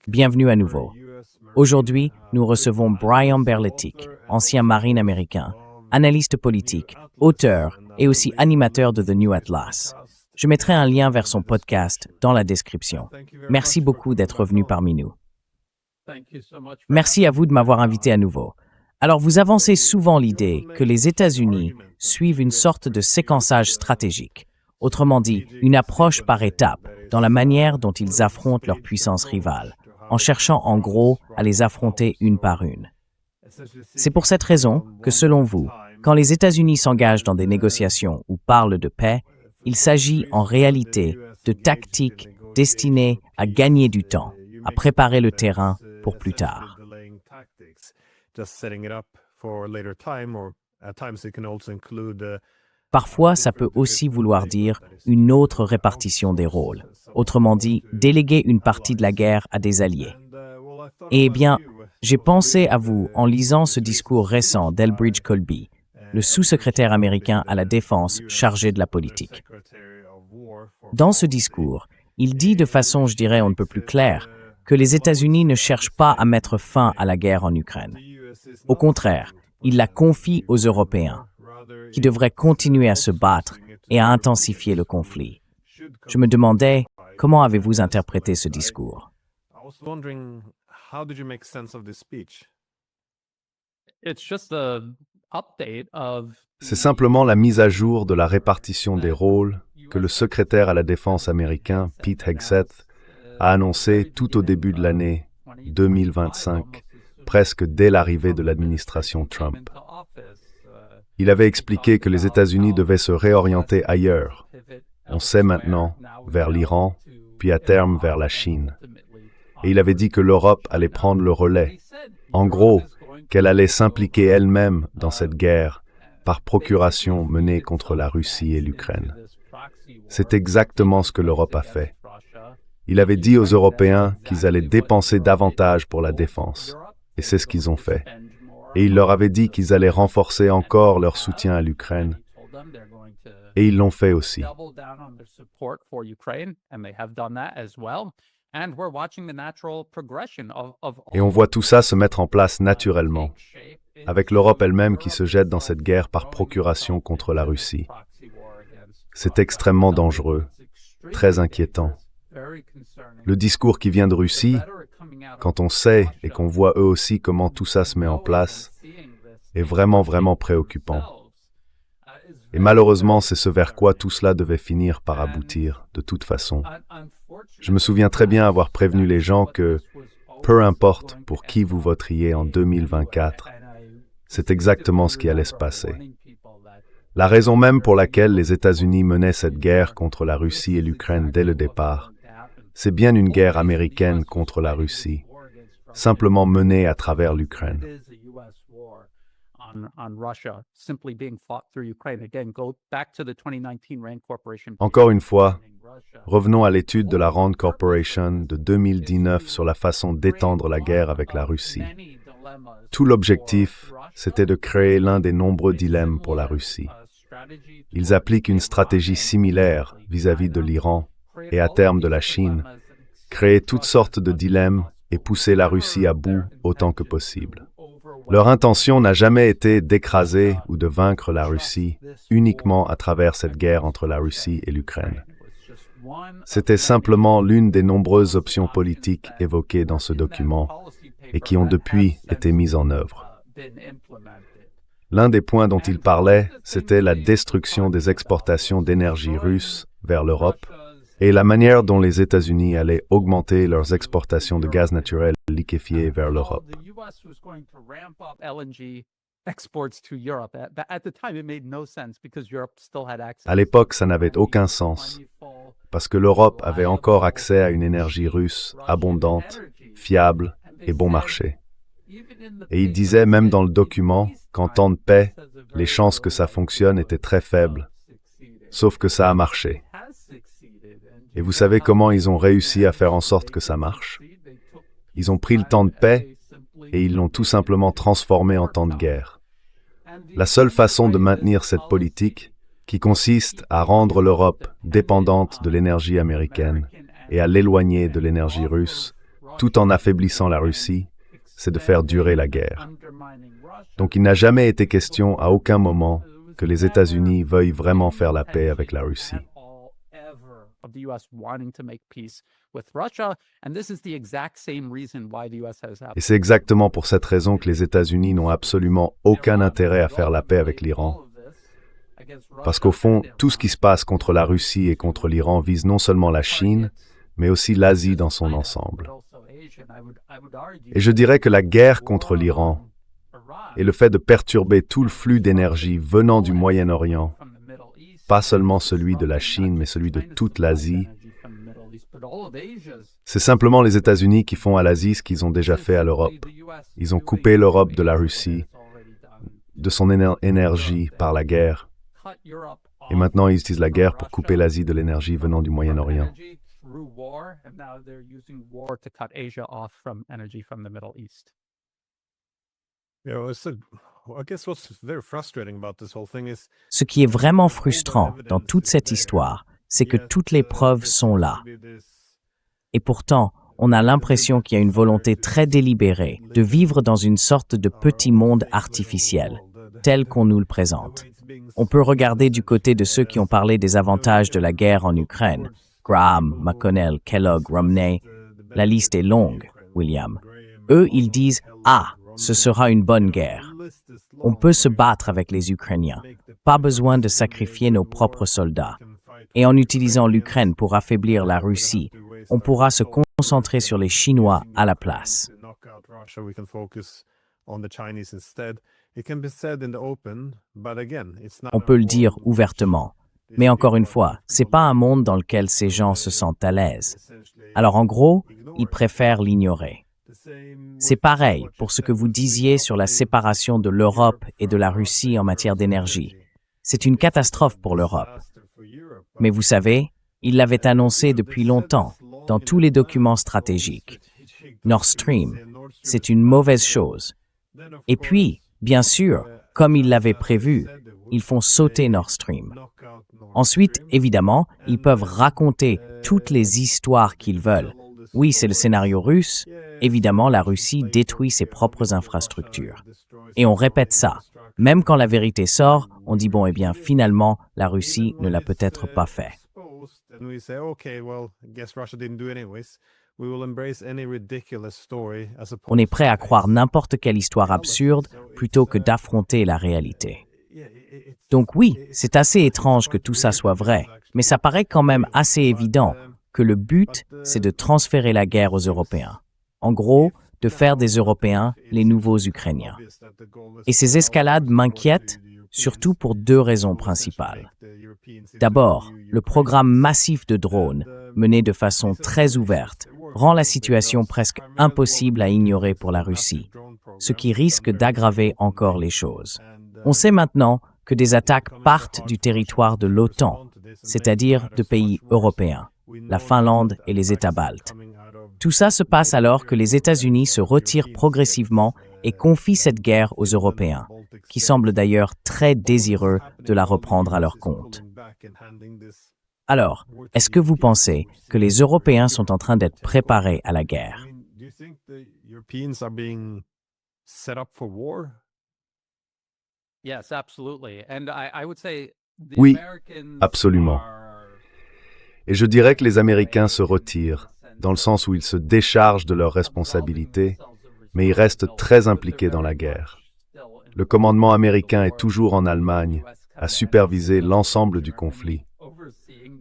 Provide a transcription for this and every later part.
Bienvenue à nouveau. Aujourd'hui, nous recevons Brian Berletic, ancien marine américain, analyste politique, auteur et aussi animateur de The New Atlas. Je mettrai un lien vers son podcast dans la description. Merci beaucoup d'être venu parmi nous. Merci à vous de m'avoir invité à nouveau. Alors, vous avancez souvent l'idée que les États-Unis suivent une sorte de séquençage stratégique, autrement dit, une approche par étapes dans la manière dont ils affrontent leurs puissances rivales, en cherchant en gros à les affronter une par une. C'est pour cette raison que, selon vous, quand les États-Unis s'engagent dans des négociations ou parlent de paix, il s'agit en réalité de tactiques destinées à gagner du temps, à préparer le terrain pour plus tard. Parfois, ça peut aussi vouloir dire une autre répartition des rôles, autrement dit, déléguer une partie de la guerre à des alliés. Eh bien, j'ai pensé à vous en lisant ce discours récent d'Elbridge Colby, le sous-secrétaire américain à la Défense chargé de la politique. Dans ce discours, il dit de façon, je dirais, on ne peut plus claire, que les États-Unis ne cherchent pas à mettre fin à la guerre en Ukraine. Au contraire, il la confie aux Européens, qui devraient continuer à se battre et à intensifier le conflit. Je me demandais, comment avez-vous interprété ce discours? C'est simplement la mise à jour de la répartition des rôles que le secrétaire à la Défense américain, Pete Hegseth, a annoncé tout au début de l'année 2025, presque dès l'arrivée de l'administration Trump. Il avait expliqué que les États-Unis devaient se réorienter ailleurs. On sait maintenant vers l'Iran, puis à terme vers la Chine. Et il avait dit que l'Europe allait prendre le relais. En gros, qu'elle allait s'impliquer elle-même dans cette guerre par procuration menée contre la Russie et l'Ukraine. C'est exactement ce que l'Europe a fait. Il avait dit aux Européens qu'ils allaient dépenser davantage pour la défense. Et c'est ce qu'ils ont fait. Et il leur avait dit qu'ils allaient renforcer encore leur soutien à l'Ukraine. Et ils l'ont fait aussi. Et on voit tout ça se mettre en place naturellement, avec l'Europe elle-même qui se jette dans cette guerre par procuration contre la Russie. C'est extrêmement dangereux, très inquiétant. Le discours qui vient de Russie, quand on sait et qu'on voit eux aussi comment tout ça se met en place, est vraiment, vraiment préoccupant. Et malheureusement, c'est ce vers quoi tout cela devait finir par aboutir, de toute façon. Je me souviens très bien avoir prévenu les gens que, peu importe pour qui vous voteriez en 2024, c'est exactement ce qui allait se passer. La raison même pour laquelle les États-Unis menaient cette guerre contre la Russie et l'Ukraine dès le départ, c'est bien une guerre américaine contre la Russie, simplement menée à travers l'Ukraine. Encore une fois, revenons à l'étude de la Rand Corporation de 2019 sur la façon d'étendre la guerre avec la Russie. Tout l'objectif, c'était de créer l'un des nombreux dilemmes pour la Russie. Ils appliquent une stratégie similaire vis-à-vis de l'Iran et à terme de la Chine, créer toutes sortes de dilemmes et pousser la Russie à bout autant que possible. Leur intention n'a jamais été d'écraser ou de vaincre la Russie uniquement à travers cette guerre entre la Russie et l'Ukraine. C'était simplement l'une des nombreuses options politiques évoquées dans ce document et qui ont depuis été mises en œuvre. L'un des points dont il parlait, c'était la destruction des exportations d'énergie russe vers l'Europe et la manière dont les États-Unis allaient augmenter leurs exportations de gaz naturel liquéfié vers l'Europe. À l'époque, ça n'avait aucun sens, parce que l'Europe avait encore accès à une énergie russe abondante, fiable et bon marché. Et il disait même dans le document qu'en temps de paix, les chances que ça fonctionne étaient très faibles, sauf que ça a marché. Et vous savez comment ils ont réussi à faire en sorte que ça marche? Ils ont pris le temps de paix et ils l'ont tout simplement transformé en temps de guerre. La seule façon de maintenir cette politique, qui consiste à rendre l'Europe dépendante de l'énergie américaine, et à l'éloigner de l'énergie russe, tout en affaiblissant la Russie, c'est de faire durer la guerre. Donc il n'a jamais été question à aucun moment que les États-Unis veuillent vraiment faire la paix avec la Russie. Et c'est exactement pour cette raison que les États-Unis n'ont absolument aucun intérêt à faire la paix avec l'Iran. Parce qu'au fond, tout ce qui se passe contre la Russie et contre l'Iran vise non seulement la Chine, mais aussi l'Asie dans son ensemble. Et je dirais que la guerre contre l'Iran et le fait de perturber tout le flux d'énergie venant du Moyen-Orient, pas seulement celui de la Chine, mais celui de toute l'Asie, c'est simplement les États-Unis qui font à l'Asie ce qu'ils ont déjà fait à l'Europe. Ils ont coupé l'Europe de la Russie, de son énergie par la guerre. Et maintenant, ils utilisent la guerre pour couper l'Asie de l'énergie venant du Moyen-Orient. Ce qui est vraiment frustrant dans toute cette histoire, c'est que toutes les preuves sont là. Et pourtant, on a l'impression qu'il y a une volonté très délibérée de vivre dans une sorte de petit monde artificiel, tel qu'on nous le présente. On peut regarder du côté de ceux qui ont parlé des avantages de la guerre en Ukraine. Graham, McConnell, Kellogg, Romney. La liste est longue, William. Eux, ils disent « Ah, ce sera une bonne guerre. On peut se battre avec les Ukrainiens. Pas besoin de sacrifier nos propres soldats. Et en utilisant l'Ukraine pour affaiblir la Russie, on pourra se concentrer sur les Chinois à la place. » On peut le dire ouvertement. Mais encore une fois, c'est pas un monde dans lequel ces gens se sentent à l'aise. Alors en gros, ils préfèrent l'ignorer. C'est pareil pour ce que vous disiez sur la séparation de l'Europe et de la Russie en matière d'énergie. C'est une catastrophe pour l'Europe. Mais vous savez, ils l'avaient annoncé depuis longtemps, dans tous les documents stratégiques. Nord Stream, c'est une mauvaise chose. Et puis, bien sûr, comme ils l'avaient prévu, ils font sauter Nord Stream. Ensuite, évidemment, ils peuvent raconter toutes les histoires qu'ils veulent. Oui, c'est le scénario russe. Évidemment, la Russie détruit ses propres infrastructures. Et on répète ça. Même quand la vérité sort, on dit bon, eh bien, finalement, la Russie ne l'a peut-être pas fait. On est prêt à croire n'importe quelle histoire absurde plutôt que d'affronter la réalité. Donc oui, c'est assez étrange que tout ça soit vrai, mais ça paraît quand même assez évident que le but, c'est de transférer la guerre aux Européens. En gros, de faire des Européens les nouveaux Ukrainiens. Et ces escalades m'inquiètent, surtout pour deux raisons principales. D'abord, le programme massif de drones, mené de façon très ouverte, rend la situation presque impossible à ignorer pour la Russie, ce qui risque d'aggraver encore les choses. On sait maintenant que des attaques partent du territoire de l'OTAN, c'est-à-dire de pays européens, la Finlande et les États baltes. Tout ça se passe alors que les États-Unis se retirent progressivement et confient cette guerre aux Européens, qui semblent d'ailleurs très désireux de la reprendre à leur compte. Alors, est-ce que vous pensez que les Européens sont en train d'être préparés à la guerre? Oui, absolument. Et je dirais que les Américains se retirent, dans le sens où ils se déchargent de leurs responsabilités, mais ils restent très impliqués dans la guerre. Le commandement américain est toujours en Allemagne, à superviser l'ensemble du conflit.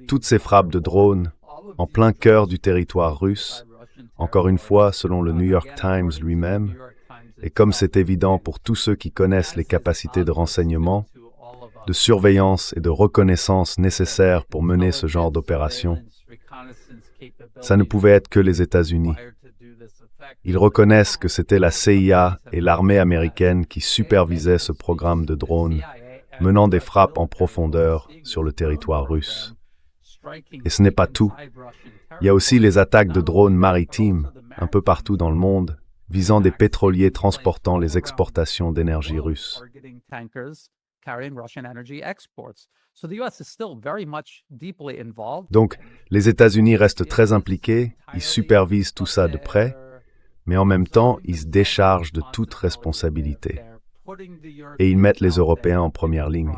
Toutes ces frappes de drones, en plein cœur du territoire russe, encore une fois selon le New York Times lui-même, et comme c'est évident pour tous ceux qui connaissent les capacités de renseignement, de surveillance et de reconnaissance nécessaires pour mener ce genre d'opération, ça ne pouvait être que les États-Unis. Ils reconnaissent que c'était la CIA et l'armée américaine qui supervisaient ce programme de drones, menant des frappes en profondeur sur le territoire russe. Et ce n'est pas tout. Il y a aussi les attaques de drones maritimes, un peu partout dans le monde, visant des pétroliers transportant les exportations d'énergie russe. Donc, les États-Unis restent très impliqués, ils supervisent tout ça de près, mais en même temps, ils se déchargent de toute responsabilité. Et ils mettent les Européens en première ligne.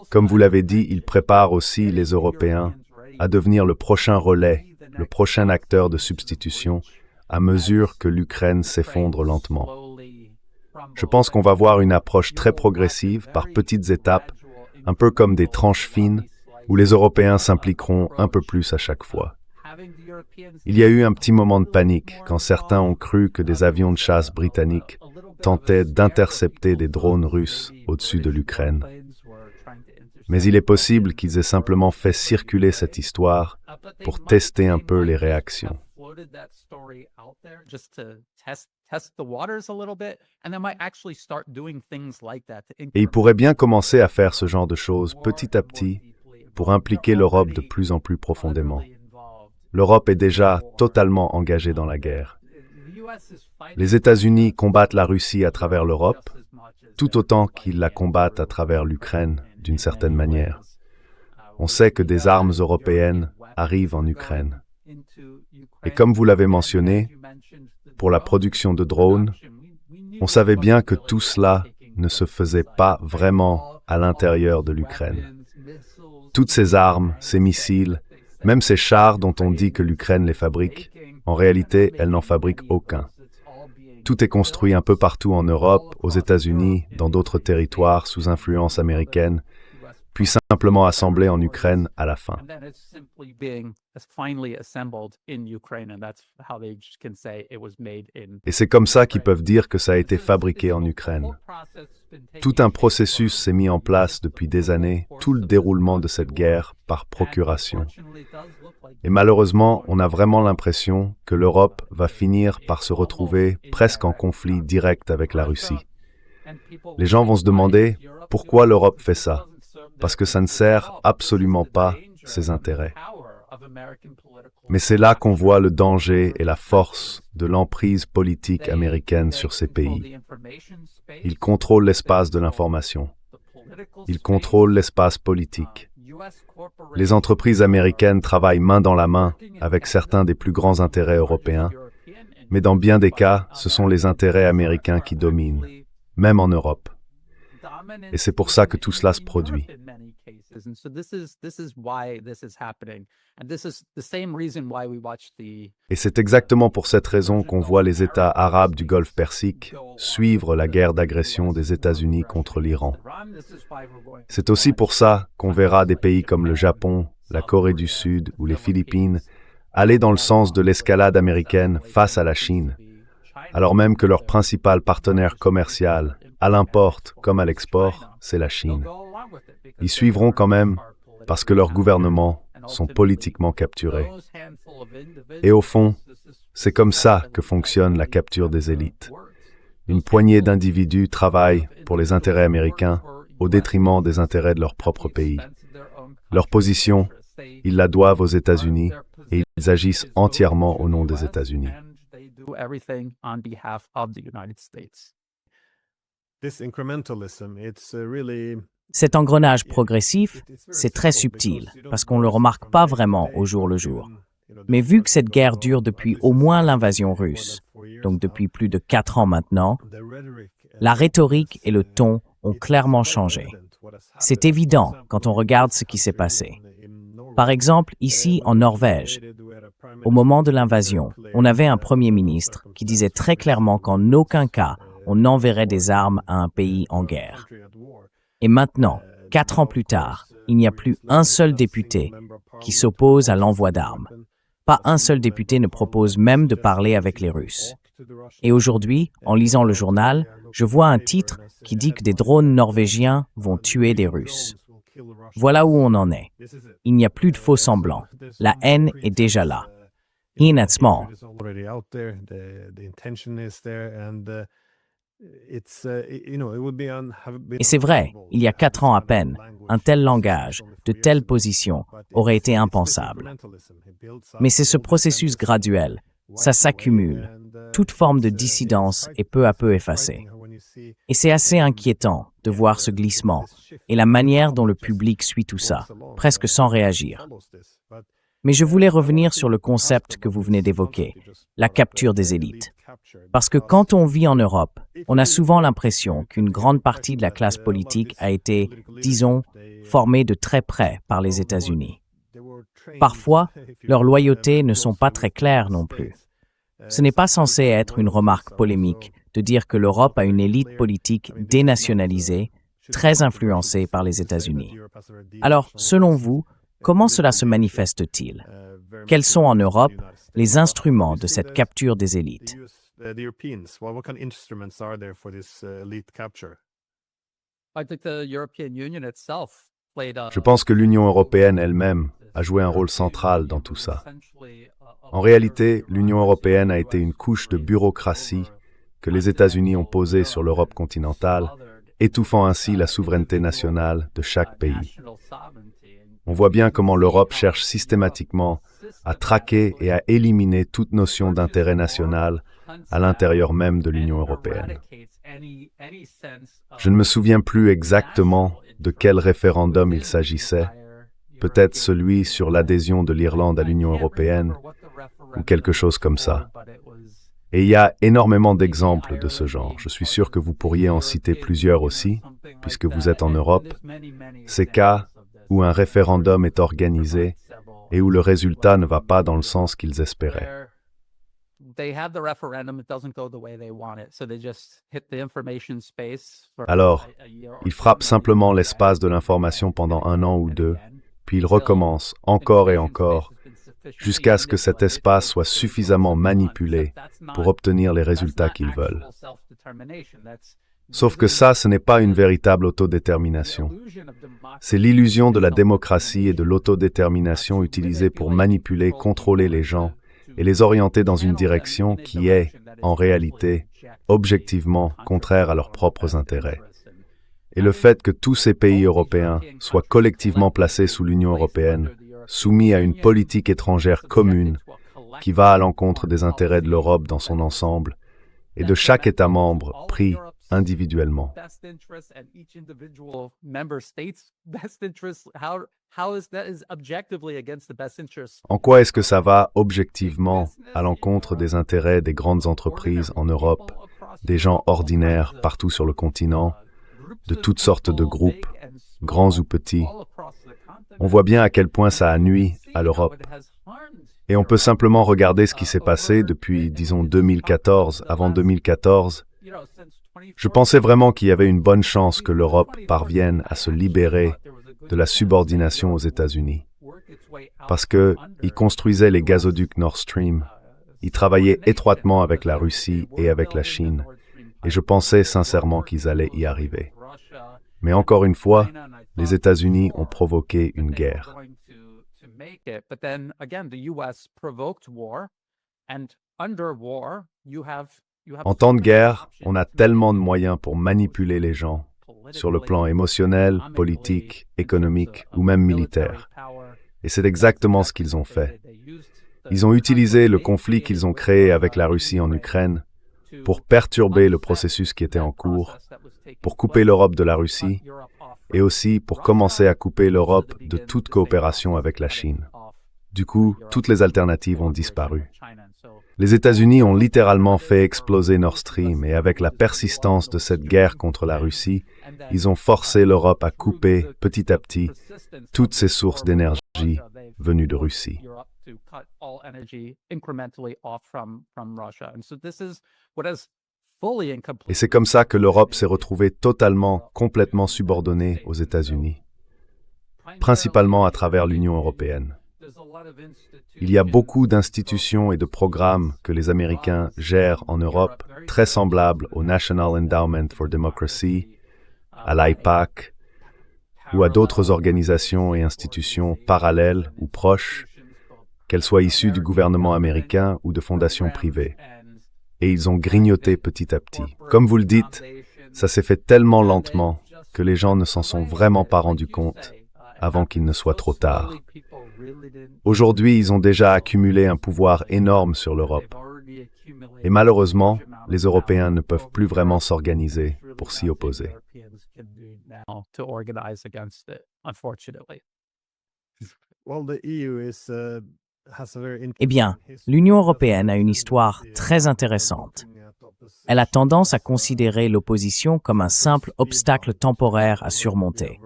Comme vous l'avez dit, ils préparent aussi les Européens à devenir le prochain relais, le prochain acteur de substitution, à mesure que l'Ukraine s'effondre lentement. Je pense qu'on va voir une approche très progressive, par petites étapes, un peu comme des tranches fines, où les Européens s'impliqueront un peu plus à chaque fois. Il y a eu un petit moment de panique quand certains ont cru que des avions de chasse britanniques tentaient d'intercepter des drones russes au-dessus de l'Ukraine. Mais il est possible qu'ils aient simplement fait circuler cette histoire pour tester un peu les réactions. Et ils pourraient bien commencer à faire ce genre de choses petit à petit pour impliquer l'Europe de plus en plus profondément. L'Europe est déjà totalement engagée dans la guerre. Les États-Unis combattent la Russie à travers l'Europe, tout autant qu'ils la combattent à travers l'Ukraine, d'une certaine manière. On sait que des armes européennes arrivent en Ukraine. Et comme vous l'avez mentionné, pour la production de drones, on savait bien que tout cela ne se faisait pas vraiment à l'intérieur de l'Ukraine. Toutes ces armes, ces missiles, même ces chars dont on dit que l'Ukraine les fabrique, en réalité, elle n'en fabrique aucun. Tout est construit un peu partout en Europe, aux États-Unis, dans d'autres territoires sous influence américaine, puis simplement assemblé en Ukraine à la fin. Et c'est comme ça qu'ils peuvent dire que ça a été fabriqué en Ukraine. Tout un processus s'est mis en place depuis des années, tout le déroulement de cette guerre par procuration. Et malheureusement, on a vraiment l'impression que l'Europe va finir par se retrouver presque en conflit direct avec la Russie. Les gens vont se demander pourquoi l'Europe fait ça, parce que ça ne sert absolument pas ses intérêts. Mais c'est là qu'on voit le danger et la force de l'emprise politique américaine sur ces pays. Ils contrôlent l'espace de l'information. Ils contrôlent l'espace politique. Les entreprises américaines travaillent main dans la main avec certains des plus grands intérêts européens, mais dans bien des cas, ce sont les intérêts américains qui dominent, même en Europe. Et c'est pour ça que tout cela se produit. Et c'est exactement pour cette raison qu'on voit les États arabes du Golfe Persique suivre la guerre d'agression des États-Unis contre l'Iran. C'est aussi pour ça qu'on verra des pays comme le Japon, la Corée du Sud ou les Philippines aller dans le sens de l'escalade américaine face à la Chine, alors même que leur principal partenaire commercial, à l'import comme à l'export, c'est la Chine. Ils suivront quand même parce que leurs gouvernements sont politiquement capturés. Et au fond, c'est comme ça que fonctionne la capture des élites. Une poignée d'individus travaillent pour les intérêts américains au détriment des intérêts de leur propre pays. Leur position, ils la doivent aux États-Unis et ils agissent entièrement au nom des États-Unis. Cet engrenage progressif, c'est très subtil, parce qu'on ne le remarque pas vraiment au jour le jour. Mais vu que cette guerre dure depuis au moins l'invasion russe, donc depuis plus de 4 ans maintenant, la rhétorique et le ton ont clairement changé. C'est évident quand on regarde ce qui s'est passé. Par exemple, ici en Norvège, au moment de l'invasion, on avait un premier ministre qui disait très clairement qu'en aucun cas on n'enverrait des armes à un pays en guerre. Et maintenant, 4 ans plus tard, il n'y a plus un seul député qui s'oppose à l'envoi d'armes. Pas un seul député ne propose même de parler avec les Russes. Et aujourd'hui, en lisant le journal, je vois un titre qui dit que des drones norvégiens vont tuer des Russes. Voilà où on en est. Il n'y a plus de faux semblants. La haine est déjà là. In at small. Et c'est vrai, il y a 4 ans à peine, un tel langage, de telles positions, aurait été impensable. Mais c'est ce processus graduel, ça s'accumule, toute forme de dissidence est peu à peu effacée. Et c'est assez inquiétant de voir ce glissement et la manière dont le public suit tout ça, presque sans réagir. Mais je voulais revenir sur le concept que vous venez d'évoquer, la capture des élites. Parce que quand on vit en Europe, on a souvent l'impression qu'une grande partie de la classe politique a été, disons, formée de très près par les États-Unis. Parfois, leurs loyautés ne sont pas très claires non plus. Ce n'est pas censé être une remarque polémique de dire que l'Europe a une élite politique dénationalisée, très influencée par les États-Unis. Alors, selon vous, comment cela se manifeste-t-il? Quels sont en Europe les instruments de cette capture des élites? Je pense que l'Union européenne elle-même a joué un rôle central dans tout ça. En réalité, l'Union européenne a été une couche de bureaucratie que les États-Unis ont posée sur l'Europe continentale, étouffant ainsi la souveraineté nationale de chaque pays. On voit bien comment l'Europe cherche systématiquement à traquer et à éliminer toute notion d'intérêt national à l'intérieur même de l'Union européenne. Je ne me souviens plus exactement de quel référendum il s'agissait, peut-être celui sur l'adhésion de l'Irlande à l'Union européenne, ou quelque chose comme ça. Et il y a énormément d'exemples de ce genre. Je suis sûr que vous pourriez en citer plusieurs aussi, puisque vous êtes en Europe. Ces cas où un référendum est organisé et où le résultat ne va pas dans le sens qu'ils espéraient. Alors, ils frappent simplement l'espace de l'information pendant 1 an ou 2, puis ils recommencent encore et encore, jusqu'à ce que cet espace soit suffisamment manipulé pour obtenir les résultats qu'ils veulent. Sauf que ça, ce n'est pas une véritable autodétermination. C'est l'illusion de la démocratie et de l'autodétermination utilisée pour manipuler, contrôler les gens et les orienter dans une direction qui est, en réalité, objectivement contraire à leurs propres intérêts. Et le fait que tous ces pays européens soient collectivement placés sous l'Union européenne, soumis à une politique étrangère commune qui va à l'encontre des intérêts de l'Europe dans son ensemble et de chaque État membre pris individuellement. En quoi est-ce que ça va objectivement à l'encontre des intérêts des grandes entreprises en Europe, des gens ordinaires partout sur le continent, de toutes sortes de groupes, grands ou petits? On voit bien à quel point ça a nui à l'Europe. Et on peut simplement regarder ce qui s'est passé depuis, disons, 2014. Avant 2014, je pensais vraiment qu'il y avait une bonne chance que l'Europe parvienne à se libérer de la subordination aux États-Unis. Parce qu'ils construisaient les gazoducs Nord Stream, ils travaillaient étroitement avec la Russie et avec la Chine, et je pensais sincèrement qu'ils allaient y arriver. Mais encore une fois, les États-Unis ont provoqué une guerre. En temps de guerre, on a tellement de moyens pour manipuler les gens, sur le plan émotionnel, politique, économique ou même militaire. Et c'est exactement ce qu'ils ont fait. Ils ont utilisé le conflit qu'ils ont créé avec la Russie en Ukraine pour perturber le processus qui était en cours, pour couper l'Europe de la Russie, et aussi pour commencer à couper l'Europe de toute coopération avec la Chine. Du coup, toutes les alternatives ont disparu. Les États-Unis ont littéralement fait exploser Nord Stream et avec la persistance de cette guerre contre la Russie, ils ont forcé l'Europe à couper petit à petit toutes ces sources d'énergie venues de Russie. Et c'est comme ça que l'Europe s'est retrouvée totalement, complètement subordonnée aux États-Unis, principalement à travers l'Union européenne. Il y a beaucoup d'institutions et de programmes que les Américains gèrent en Europe, très semblables au National Endowment for Democracy, à l'AIPAC, ou à d'autres organisations et institutions parallèles ou proches, qu'elles soient issues du gouvernement américain ou de fondations privées. Et ils ont grignoté petit à petit. Comme vous le dites, ça s'est fait tellement lentement que les gens ne s'en sont vraiment pas rendus compte avant qu'il ne soit trop tard. Aujourd'hui, ils ont déjà accumulé un pouvoir énorme sur l'Europe. Et malheureusement, les Européens ne peuvent plus vraiment s'organiser pour s'y opposer. Eh bien, l'Union européenne a une histoire très intéressante. Elle a tendance à considérer l'opposition comme un simple obstacle temporaire à surmonter.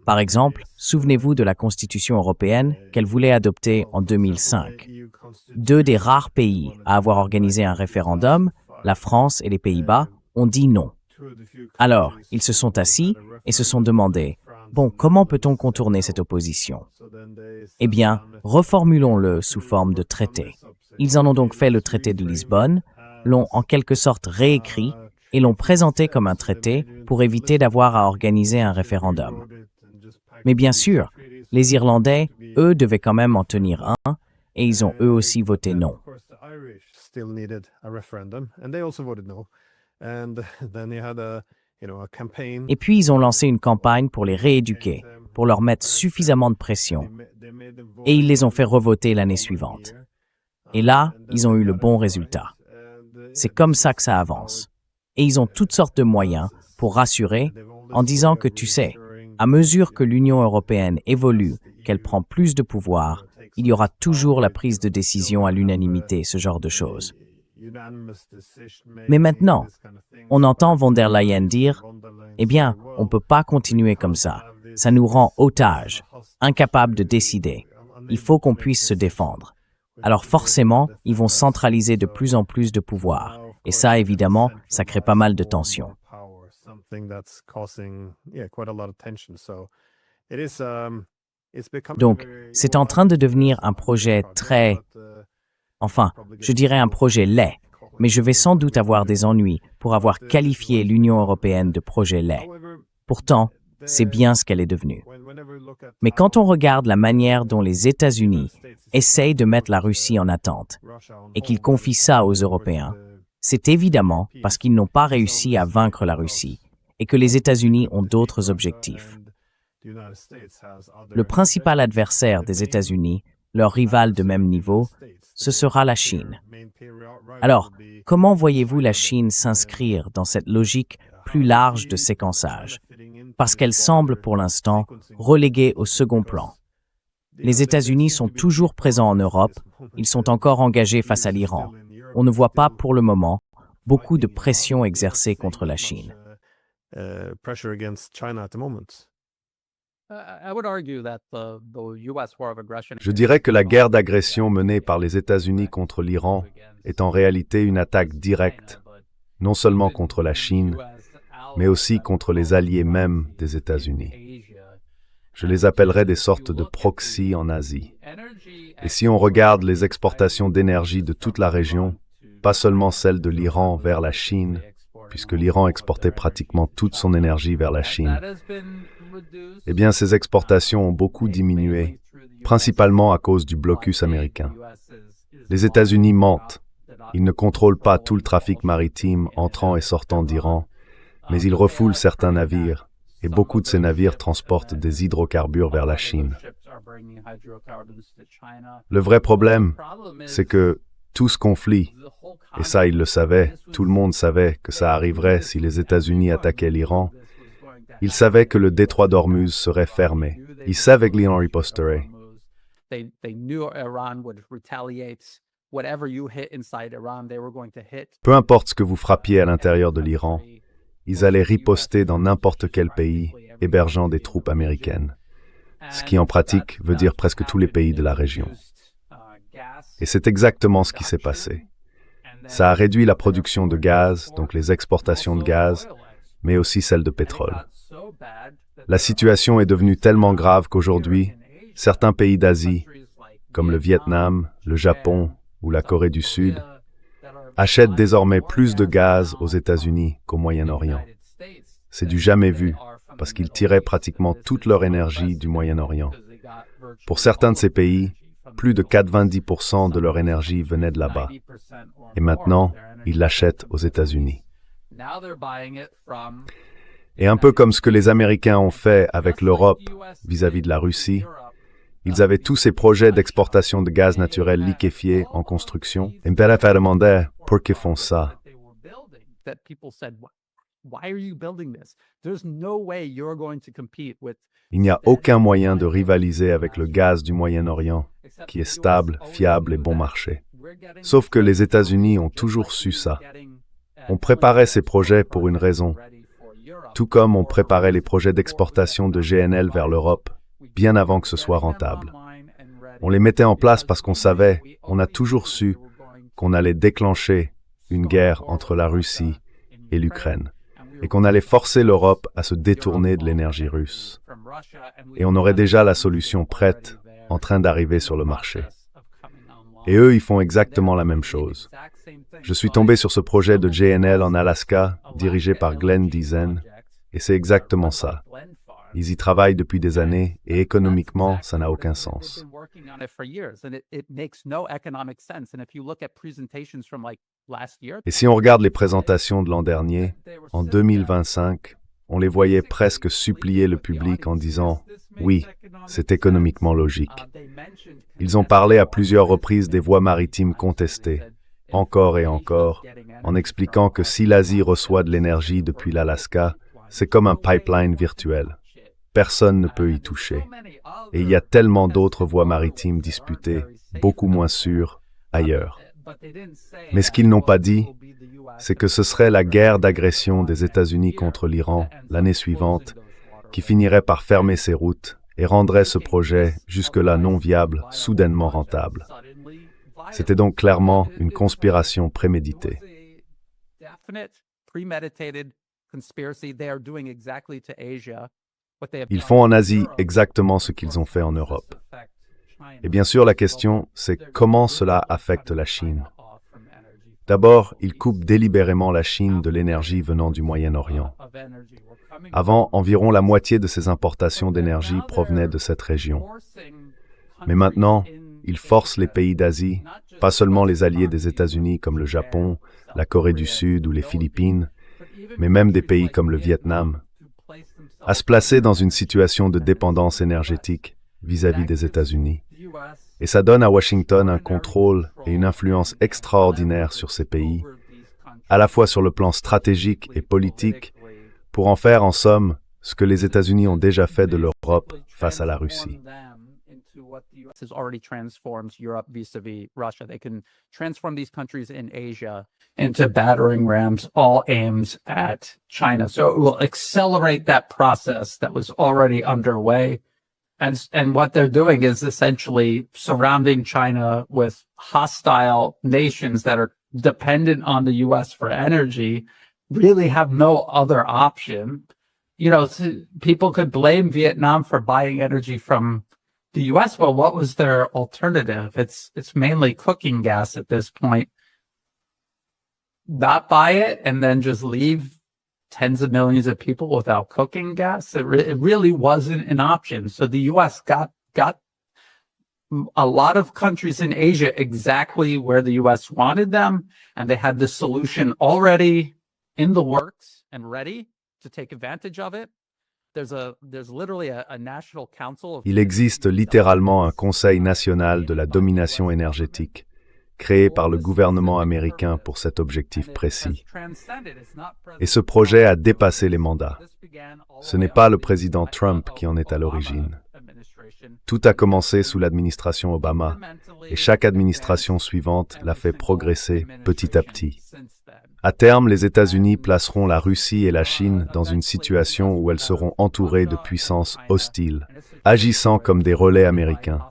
Par exemple, souvenez-vous de la Constitution européenne qu'elle voulait adopter en 2005. Deux des rares pays à avoir organisé un référendum, la France et les Pays-Bas, ont dit non. Alors, ils se sont assis et se sont demandé « Bon, comment peut-on contourner cette opposition ?» Eh bien, reformulons-le sous forme de traité. Ils en ont donc fait le traité de Lisbonne, l'ont en quelque sorte réécrit et l'ont présenté comme un traité pour éviter d'avoir à organiser un référendum. Mais bien sûr, les Irlandais, eux, devaient quand même en tenir un et ils ont eux aussi voté non. Et puis ils ont lancé une campagne pour les rééduquer, pour leur mettre suffisamment de pression. Et ils les ont fait revoter l'année suivante. Et là, ils ont eu le bon résultat. C'est comme ça que ça avance. Et ils ont toutes sortes de moyens pour rassurer en disant que, tu sais, à mesure que l'Union européenne évolue, qu'elle prend plus de pouvoir, il y aura toujours la prise de décision à l'unanimité, ce genre de choses. Mais maintenant, on entend von der Leyen dire « Eh bien, on ne peut pas continuer comme ça. Ça nous rend otages, incapables de décider. Il faut qu'on puisse se défendre. » Alors forcément, ils vont centraliser de plus en plus de pouvoir. Et ça, évidemment, ça crée pas mal de tensions. Donc, c'est en train de devenir un projet enfin, je dirais un projet laid, mais je vais sans doute avoir des ennuis pour avoir qualifié l'Union européenne de projet laid. Pourtant, c'est bien ce qu'elle est devenue. Mais quand on regarde la manière dont les États-Unis essayent de mettre la Russie en attente et qu'ils confient ça aux Européens, c'est évidemment parce qu'ils n'ont pas réussi à vaincre la Russie et que les États-Unis ont d'autres objectifs. Le principal adversaire des États-Unis, leur rival de même niveau, ce sera la Chine. Alors, comment voyez-vous la Chine s'inscrire dans cette logique plus large de séquençage? Parce qu'elle semble, pour l'instant, reléguée au second plan. Les États-Unis sont toujours présents en Europe, ils sont encore engagés face à l'Iran. On ne voit pas, pour le moment, beaucoup de pression exercée contre la Chine. Je dirais que la guerre d'agression menée par les États-Unis contre l'Iran est en réalité une attaque directe, non seulement contre la Chine, mais aussi contre les alliés mêmes des États-Unis. Je les appellerais des sortes de proxys en Asie. Et si on regarde les exportations d'énergie de toute la région, pas seulement celles de l'Iran vers la Chine, puisque l'Iran exportait pratiquement toute son énergie vers la Chine, eh bien ces exportations ont beaucoup diminué, principalement à cause du blocus américain. Les États-Unis mentent. Ils ne contrôlent pas tout le trafic maritime entrant et sortant d'Iran, mais ils refoulent certains navires, et beaucoup de ces navires transportent des hydrocarbures vers la Chine. Le vrai problème, c'est que tout ce conflit, et ça ils le savaient, tout le monde savait que ça arriverait si les États-Unis attaquaient l'Iran, ils savaient que le détroit d'Ormuz serait fermé. Ils savaient que l'Iran riposterait. Peu importe ce que vous frappiez à l'intérieur de l'Iran, ils allaient riposter dans n'importe quel pays hébergeant des troupes américaines, ce qui en pratique veut dire presque tous les pays de la région. Et c'est exactement ce qui s'est passé. Ça a réduit la production de gaz, donc les exportations de gaz, mais aussi celle de pétrole. La situation est devenue tellement grave qu'aujourd'hui, certains pays d'Asie, comme le Vietnam, le Japon ou la Corée du Sud, achètent désormais plus de gaz aux États-Unis qu'au Moyen-Orient. C'est du jamais vu, parce qu'ils tiraient pratiquement toute leur énergie du Moyen-Orient. Pour certains de ces pays, plus de 90% de leur énergie venait de là-bas. Et maintenant, ils l'achètent aux États-Unis. Et un peu comme ce que les Américains ont fait avec l'Europe vis-à-vis de la Russie, ils avaient tous ces projets d'exportation de gaz naturel liquéfié en construction. Et me fait demander pourquoi ils font ça. Il n'y a aucun moyen de rivaliser avec le gaz du Moyen-Orient, qui est stable, fiable et bon marché. Sauf que les États-Unis ont toujours su ça. On préparait ces projets pour une raison, tout comme on préparait les projets d'exportation de GNL vers l'Europe, bien avant que ce soit rentable. On les mettait en place parce qu'on savait, on a toujours su, qu'on allait déclencher une guerre entre la Russie et l'Ukraine, et qu'on allait forcer l'Europe à se détourner de l'énergie russe. Et on aurait déjà la solution prête, en train d'arriver sur le marché. Et eux, ils font exactement la même chose. Je suis tombé sur ce projet de GNL en Alaska, dirigé par Glenn Diesen, et c'est exactement ça. Ils y travaillent depuis des années, et économiquement, ça n'a aucun sens. Et si on regarde les présentations de l'an dernier, en 2025, on les voyait presque supplier le public en disant « Oui, c'est économiquement logique ». Ils ont parlé à plusieurs reprises des voies maritimes contestées, encore et encore, en expliquant que si l'Asie reçoit de l'énergie depuis l'Alaska, c'est comme un pipeline virtuel. Personne ne peut y toucher. Et il y a tellement d'autres voies maritimes disputées, beaucoup moins sûres, ailleurs. Mais ce qu'ils n'ont pas dit, c'est que ce serait la guerre d'agression des États-Unis contre l'Iran l'année suivante qui finirait par fermer ses routes et rendrait ce projet jusque-là non viable, soudainement rentable. C'était donc clairement une conspiration préméditée. Ils font en Asie exactement ce qu'ils ont fait en Europe. Et bien sûr, la question, c'est comment cela affecte la Chine. D'abord, ils coupent délibérément la Chine de l'énergie venant du Moyen-Orient. Avant, environ la moitié de ses importations d'énergie provenaient de cette région. Mais maintenant, ils forcent les pays d'Asie, pas seulement les alliés des États-Unis comme le Japon, la Corée du Sud ou les Philippines, mais même des pays comme le Vietnam, à se placer dans une situation de dépendance énergétique vis-à-vis des États-Unis. Et ça donne à Washington un contrôle et une influence extraordinaire sur ces pays, à la fois sur le plan stratégique et politique, pour en faire en somme ce que les États-Unis ont déjà fait de l'Europe face à la Russie. Has already transformed Europe vis-a-vis Russia. They can transform these countries in Asia into battering rams, all aimed at China. So it will accelerate that process that was already underway. And what they're doing is essentially surrounding China with hostile nations that are dependent on the U.S. for energy, really have no other option. You know, people could blame Vietnam for buying energy from the U.S., well, what was their alternative? It's mainly cooking gas at this point. Not buy it and then just leave tens of millions of people without cooking gas? It really wasn't an option. So the U.S. got a lot of countries in Asia exactly where the U.S. wanted them, and they had the solution already in the works and ready to take advantage of it. Il existe littéralement un Conseil national de la domination énergétique, créé par le gouvernement américain pour cet objectif précis. Et ce projet a dépassé les mandats. Ce n'est pas le président Trump qui en est à l'origine. Tout a commencé sous l'administration Obama, et chaque administration suivante l'a fait progresser petit à petit. À terme, les États-Unis placeront la Russie et la Chine dans une situation où elles seront entourées de puissances hostiles, agissant comme des relais américains.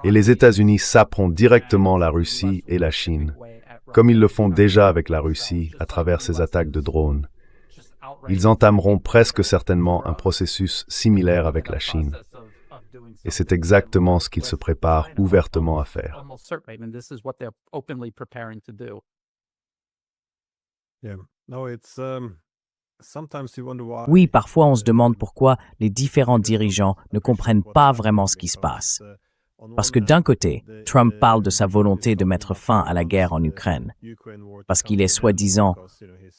Et les États-Unis saperont directement la Russie et la Chine, comme ils le font déjà avec la Russie à travers ses attaques de drones. Ils entameront presque certainement un processus similaire avec la Chine. Et c'est exactement ce qu'ils se préparent ouvertement à faire. Oui, parfois on se demande pourquoi les différents dirigeants ne comprennent pas vraiment ce qui se passe. Parce que d'un côté, Trump parle de sa volonté de mettre fin à la guerre en Ukraine, parce qu'il est soi-disant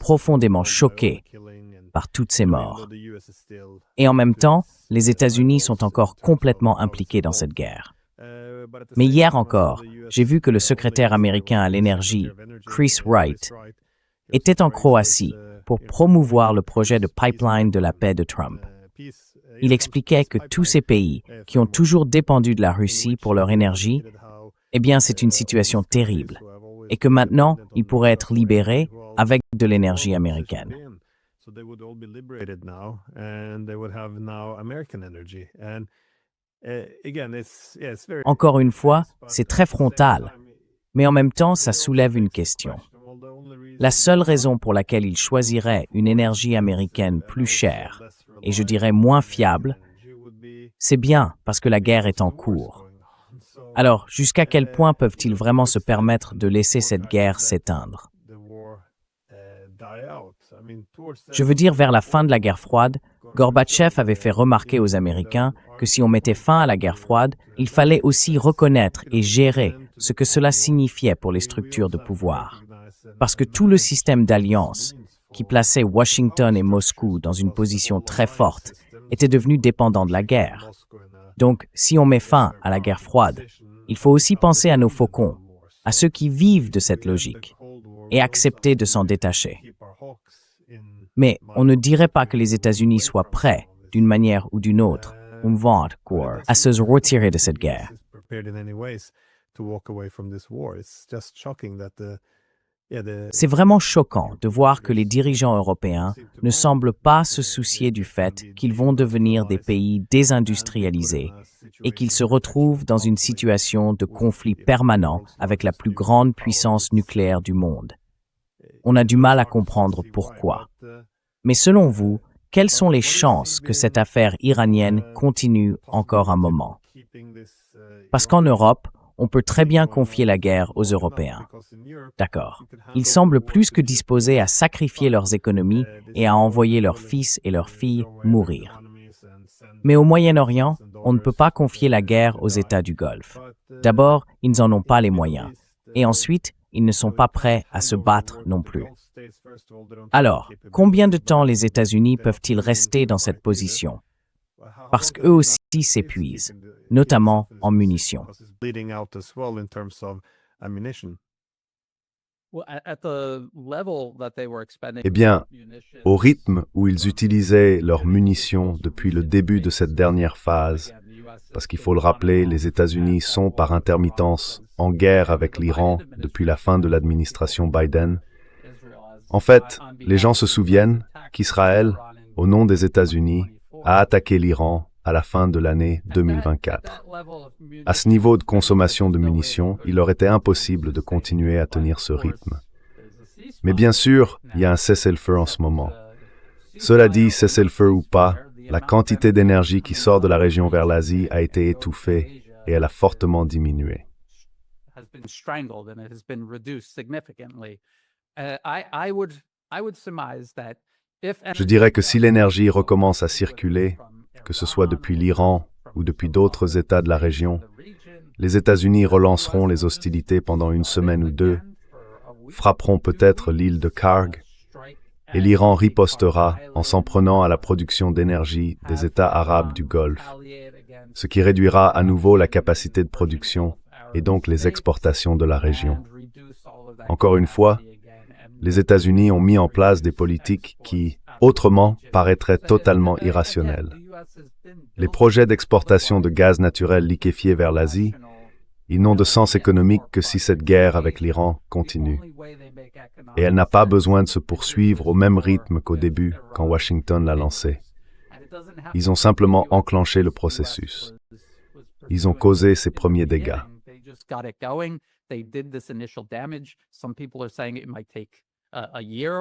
profondément choqué par toutes ces morts. Et en même temps, les États-Unis sont encore complètement impliqués dans cette guerre. Mais hier encore, j'ai vu que le secrétaire américain à l'énergie, Chris Wright, était en Croatie pour promouvoir le projet de pipeline de la paix de Trump. Il expliquait que tous ces pays qui ont toujours dépendu de la Russie pour leur énergie, eh bien, c'est une situation terrible, et que maintenant, ils pourraient être libérés avec de l'énergie américaine. Encore une fois, c'est très frontal, mais en même temps, ça soulève une question. La seule raison pour laquelle ils choisiraient une énergie américaine plus chère, et je dirais moins fiable, c'est bien parce que la guerre est en cours. Alors, jusqu'à quel point peuvent-ils vraiment se permettre de laisser cette guerre s'éteindre? Je veux dire, vers la fin de la guerre froide, Gorbatchev avait fait remarquer aux Américains que si on mettait fin à la guerre froide, il fallait aussi reconnaître et gérer ce que cela signifiait pour les structures de pouvoir. Parce que tout le système d'alliance, qui plaçait Washington et Moscou dans une position très forte, était devenu dépendant de la guerre. Donc, si on met fin à la guerre froide, il faut aussi penser à nos faucons, à ceux qui vivent de cette logique, et accepter de s'en détacher. Mais on ne dirait pas que les États-Unis soient prêts, d'une manière ou d'une autre, à se retirer de cette guerre. C'est vraiment choquant de voir que les dirigeants européens ne semblent pas se soucier du fait qu'ils vont devenir des pays désindustrialisés et qu'ils se retrouvent dans une situation de conflit permanent avec la plus grande puissance nucléaire du monde. On a du mal à comprendre pourquoi. Mais selon vous, quelles sont les chances que cette affaire iranienne continue encore un moment? Parce qu'en Europe, on peut très bien confier la guerre aux Européens. D'accord. Ils semblent plus que disposés à sacrifier leurs économies et à envoyer leurs fils et leurs filles mourir. Mais au Moyen-Orient, on ne peut pas confier la guerre aux États du Golfe. D'abord, ils n'en ont pas les moyens. Et ensuite, ils ne sont pas prêts à se battre non plus. Alors, combien de temps les États-Unis peuvent-ils rester dans cette position? Parce qu'eux aussi s'épuisent, notamment en munitions. Eh bien, au rythme où ils utilisaient leurs munitions depuis le début de cette dernière phase, parce qu'il faut le rappeler, les États-Unis sont par intermittence en guerre avec l'Iran depuis la fin de l'administration Biden. En fait, les gens se souviennent qu'Israël, au nom des États-Unis, a attaqué l'Iran à la fin de l'année 2024. À ce niveau de consommation de munitions, il leur était impossible de continuer à tenir ce rythme. Mais bien sûr, il y a un cessez-le-feu en ce moment. Cela dit, cessez-le-feu ou pas, la quantité d'énergie qui sort de la région vers l'Asie a été étouffée et elle a fortement diminué. Je dirais que si l'énergie recommence à circuler, que ce soit depuis l'Iran ou depuis d'autres États de la région, les États-Unis relanceront les hostilités pendant une semaine ou deux, frapperont peut-être l'île de Karg, et l'Iran ripostera en s'en prenant à la production d'énergie des États arabes du Golfe, ce qui réduira à nouveau la capacité de production et donc les exportations de la région. Encore une fois, les États-Unis ont mis en place des politiques qui, autrement, paraîtraient totalement irrationnelles. Les projets d'exportation de gaz naturel liquéfié vers l'Asie, ils n'ont de sens économique que si cette guerre avec l'Iran continue. Et elle n'a pas besoin de se poursuivre au même rythme qu'au début, quand Washington l'a lancée. Ils ont simplement enclenché le processus. Ils ont causé ses premiers dégâts.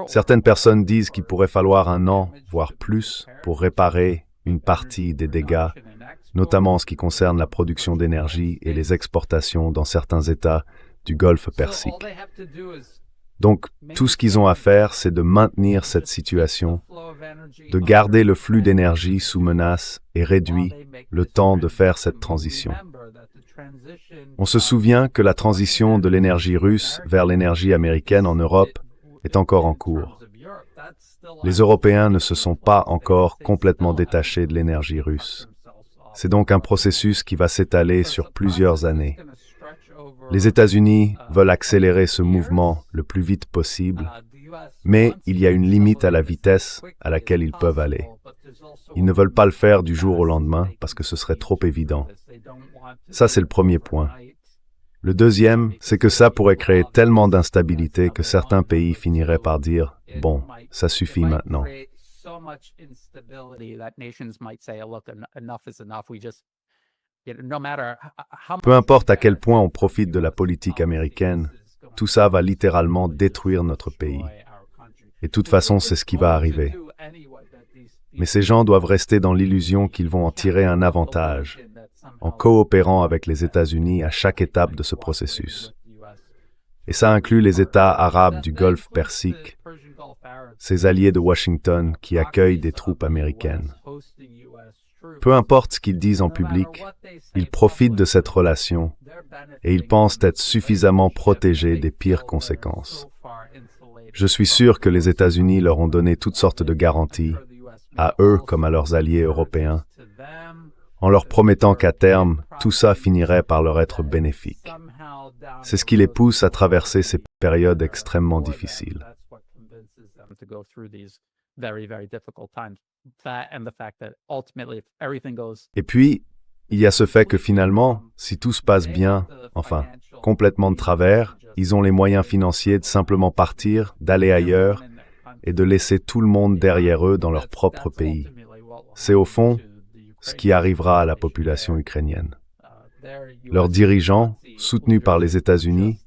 Certaines personnes disent qu'il pourrait falloir 1 an, voire plus, pour réparer une partie des dégâts, notamment en ce qui concerne la production d'énergie et les exportations dans certains États du Golfe Persique. Donc, tout ce qu'ils ont à faire, c'est de maintenir cette situation, de garder le flux d'énergie sous menace et réduit le temps de faire cette transition. On se souvient que la transition de l'énergie russe vers l'énergie américaine en Europe est encore en cours. Les Européens ne se sont pas encore complètement détachés de l'énergie russe. C'est donc un processus qui va s'étaler sur plusieurs années. Les États-Unis veulent accélérer ce mouvement le plus vite possible Mais il y a une limite à la vitesse à laquelle ils peuvent aller. Ils ne veulent pas le faire du jour au lendemain parce que ce serait trop évident. Ça, c'est le premier point. Le deuxième, c'est que ça pourrait créer tellement d'instabilité que certains pays finiraient par dire « Bon, ça suffit maintenant ». Peu importe à quel point on profite de la politique américaine, tout ça va littéralement détruire notre pays. Et de toute façon, c'est ce qui va arriver. Mais ces gens doivent rester dans l'illusion qu'ils vont en tirer un avantage, en coopérant avec les États-Unis à chaque étape de ce processus. Et ça inclut les États arabes du Golfe Persique, ces alliés de Washington qui accueillent des troupes américaines. Peu importe ce qu'ils disent en public, ils profitent de cette relation et ils pensent être suffisamment protégés des pires conséquences. Je suis sûr que les États-Unis leur ont donné toutes sortes de garanties, à eux comme à leurs alliés européens, en leur promettant qu'à terme, tout ça finirait par leur être bénéfique. C'est ce qui les pousse à traverser ces périodes extrêmement difficiles. Et puis, il y a ce fait que finalement, si tout se passe bien, enfin, complètement de travers, ils ont les moyens financiers de simplement partir, d'aller ailleurs et de laisser tout le monde derrière eux dans leur propre pays. C'est au fond ce qui arrivera à la population ukrainienne. Leurs dirigeants, soutenus par les États-Unis,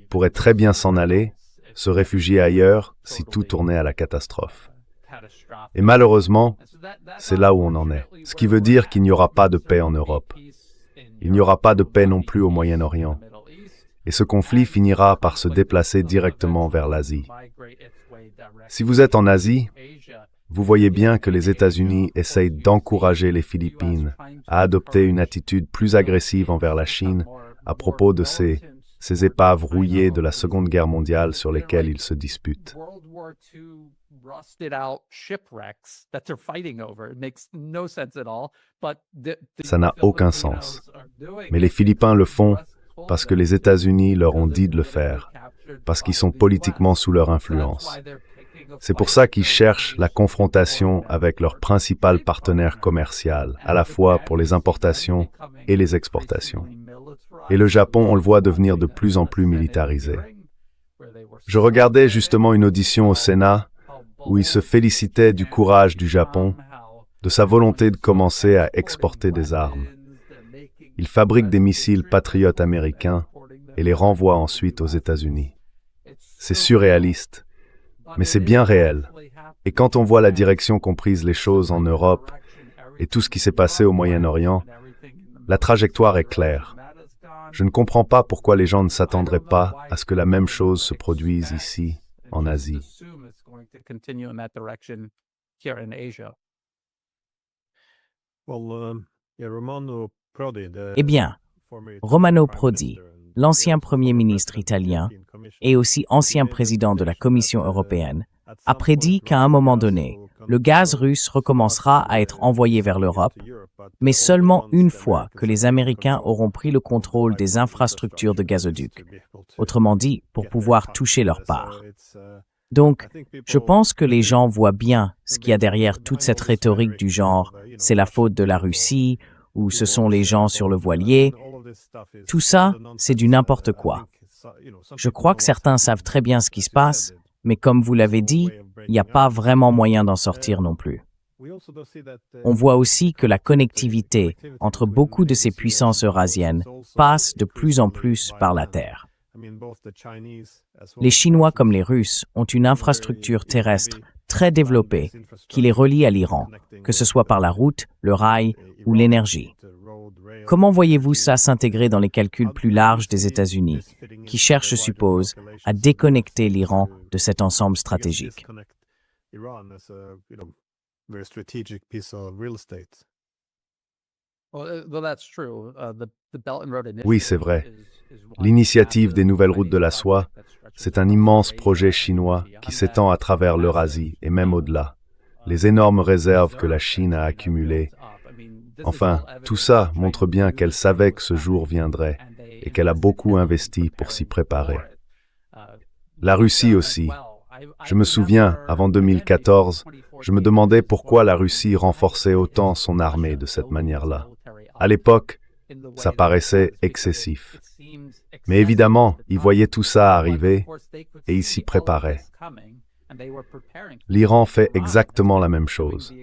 pourraient très bien s'en aller, se réfugier ailleurs si tout tournait à la catastrophe. Et malheureusement, c'est là où on en est. Ce qui veut dire qu'il n'y aura pas de paix en Europe. Il n'y aura pas de paix non plus au Moyen-Orient. Et ce conflit finira par se déplacer directement vers l'Asie. Si vous êtes en Asie, vous voyez bien que les États-Unis essayent d'encourager les Philippines à adopter une attitude plus agressive envers la Chine à propos de ces épaves rouillées de la Seconde Guerre mondiale sur lesquelles ils se disputent. Ça n'a aucun sens. Mais les Philippins le font parce que les États-Unis leur ont dit de le faire, parce qu'ils sont politiquement sous leur influence. C'est pour ça qu'ils cherchent la confrontation avec leur principal partenaire commercial, à la fois pour les importations et les exportations. Et le Japon, on le voit devenir de plus en plus militarisé. Je regardais justement une audition au Sénat où ils se félicitaient du courage du Japon, de sa volonté de commencer à exporter des armes. Ils fabriquent des missiles patriotes américains et les renvoient ensuite aux États-Unis. C'est surréaliste, mais c'est bien réel. Et quand on voit la direction qu'ont prise les choses en Europe et tout ce qui s'est passé au Moyen-Orient, la trajectoire est claire. Je ne comprends pas pourquoi les gens ne s'attendraient pas à ce que la même chose se produise ici, en Asie. Eh bien, Romano Prodi, l'ancien Premier ministre italien et aussi ancien président de la Commission européenne, a prédit qu'à un moment donné, le gaz russe recommencera à être envoyé vers l'Europe, mais seulement une fois que les Américains auront pris le contrôle des infrastructures de gazoducs, autrement dit, pour pouvoir toucher leur part. Donc, je pense que les gens voient bien ce qu'il y a derrière toute cette rhétorique du genre « c'est la faute de la Russie » ou « ce sont les gens sur le voilier ». Tout ça, c'est du n'importe quoi. Je crois que certains savent très bien ce qui se passe, mais comme vous l'avez dit, il n'y a pas vraiment moyen d'en sortir non plus. On voit aussi que la connectivité entre beaucoup de ces puissances eurasiennes passe de plus en plus par la terre. Les Chinois comme les Russes ont une infrastructure terrestre très développée qui les relie à l'Iran, que ce soit par la route, le rail ou l'énergie. Comment voyez-vous ça s'intégrer dans les calculs plus larges des États-Unis, qui cherchent, je suppose, à déconnecter l'Iran de cet ensemble stratégique? Oui, c'est vrai. L'initiative des nouvelles routes de la soie, c'est un immense projet chinois qui s'étend à travers l'Eurasie et même au-delà. Les énormes réserves que la Chine a accumulées. Enfin, tout ça montre bien qu'elle savait que ce jour viendrait et qu'elle a beaucoup investi pour s'y préparer. La Russie aussi. Je me souviens, avant 2014, je me demandais pourquoi la Russie renforçait autant son armée de cette manière-là. À l'époque, ça paraissait excessif. Mais évidemment, ils voyaient tout ça arriver et ils s'y préparaient. L'Iran fait exactement la même chose.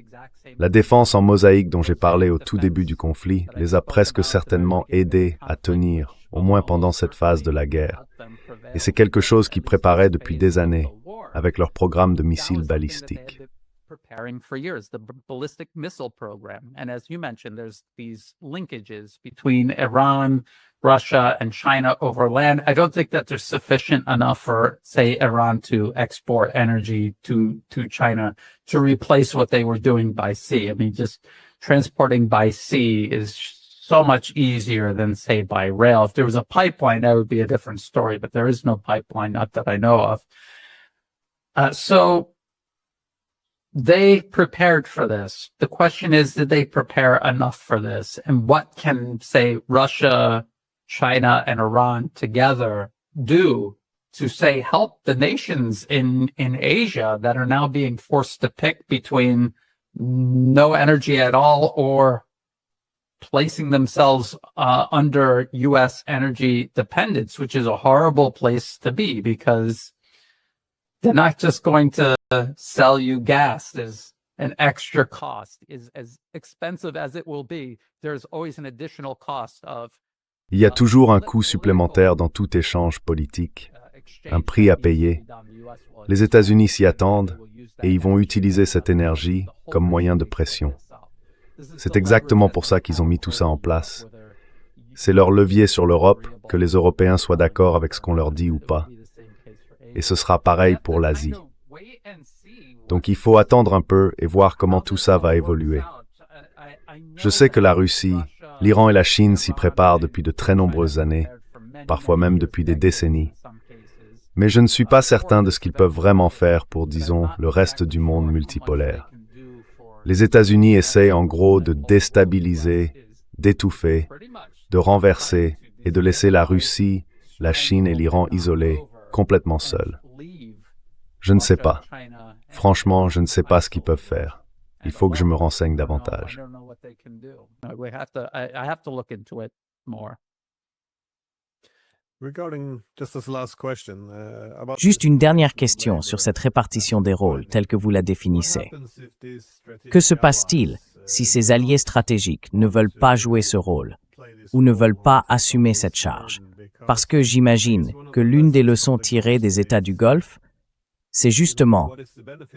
La défense en mosaïque dont j'ai parlé au tout début du conflit les a presque certainement aidés à tenir, au moins pendant cette phase de la guerre. Et c'est quelque chose qu'ils préparaient depuis des années, avec leur programme de missiles balistiques. Preparing for years, the ballistic missile program. And as you mentioned, there's these linkages between Iran, Russia, and China over land. I don't think that there's sufficient enough for, say, Iran to export energy to China to replace what they were doing by sea. I mean, just transporting by sea is so much easier than, say, by rail. If there was a pipeline, that would be a different story, but there is no pipeline, not that I know of. So they prepared for this. The question is, did they prepare enough for this? And what can, say, Russia, China, and Iran together do to, say, help the nations in Asia that are now being forced to pick between no energy at all or placing themselves under U.S. energy dependence, which is a horrible place to be because they're not just going to sell you gas. There's an extra cost. Is as expensive as it will be, there's always an additional cost of. Il y a toujours un coût supplémentaire dans tout échange politique, un prix à payer. Les États-Unis s'y attendent et ils vont utiliser cette énergie comme moyen de pression. C'est exactement pour ça qu'ils ont mis tout ça en place. C'est leur levier sur l'Europe, que les Européens soient d'accord avec ce qu'on leur dit ou pas. Et ce sera pareil pour l'Asie. Donc il faut attendre un peu et voir comment tout ça va évoluer. Je sais que la Russie, l'Iran et la Chine s'y préparent depuis de très nombreuses années, parfois même depuis des décennies. Mais je ne suis pas certain de ce qu'ils peuvent vraiment faire pour, disons, le reste du monde multipolaire. Les États-Unis essayent en gros de déstabiliser, d'étouffer, de renverser et de laisser la Russie, la Chine et l'Iran isolés, complètement seuls. Je ne sais pas. Franchement, je ne sais pas ce qu'ils peuvent faire. Il faut que je me renseigne davantage. Juste une dernière question sur cette répartition des rôles telle que vous la définissez. Que se passe-t-il si ces alliés stratégiques ne veulent pas jouer ce rôle ou ne veulent pas assumer cette charge? Parce que j'imagine que l'une des leçons tirées des États du Golfe, c'est justement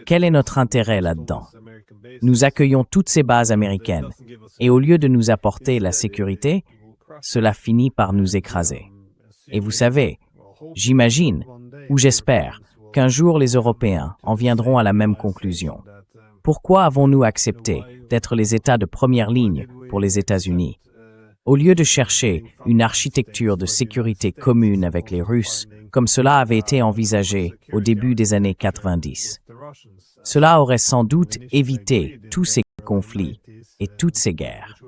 quel est notre intérêt là-dedans? Nous accueillons toutes ces bases américaines et au lieu de nous apporter la sécurité, cela finit par nous écraser. Et vous savez, j'imagine, ou j'espère, qu'un jour les Européens en viendront à la même conclusion. Pourquoi avons-nous accepté d'être les États de première ligne pour les États-Unis? Au lieu de chercher une architecture de sécurité commune avec les Russes, comme cela avait été envisagé au début des années 90. Cela aurait sans doute évité tous ces conflits et toutes ces guerres.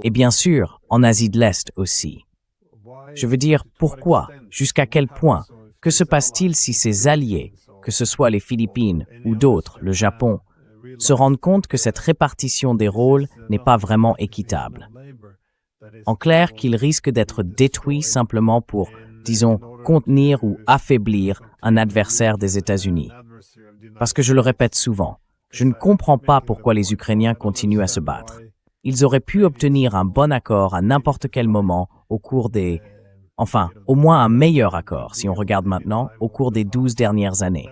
Et bien sûr, en Asie de l'Est aussi. Je veux dire, pourquoi? Jusqu'à quel point? Que se passe-t-il si ces alliés, que ce soit les Philippines ou d'autres, le Japon, se rendent compte que cette répartition des rôles n'est pas vraiment équitable? En clair, qu'ils risquent d'être détruits simplement pour, disons, contenir ou affaiblir un adversaire des États-Unis. Parce que je le répète souvent, je ne comprends pas pourquoi les Ukrainiens continuent à se battre. Ils auraient pu obtenir un bon accord à n'importe quel moment au cours des... Enfin, au moins un meilleur accord, si on regarde maintenant, au cours des 12 dernières années.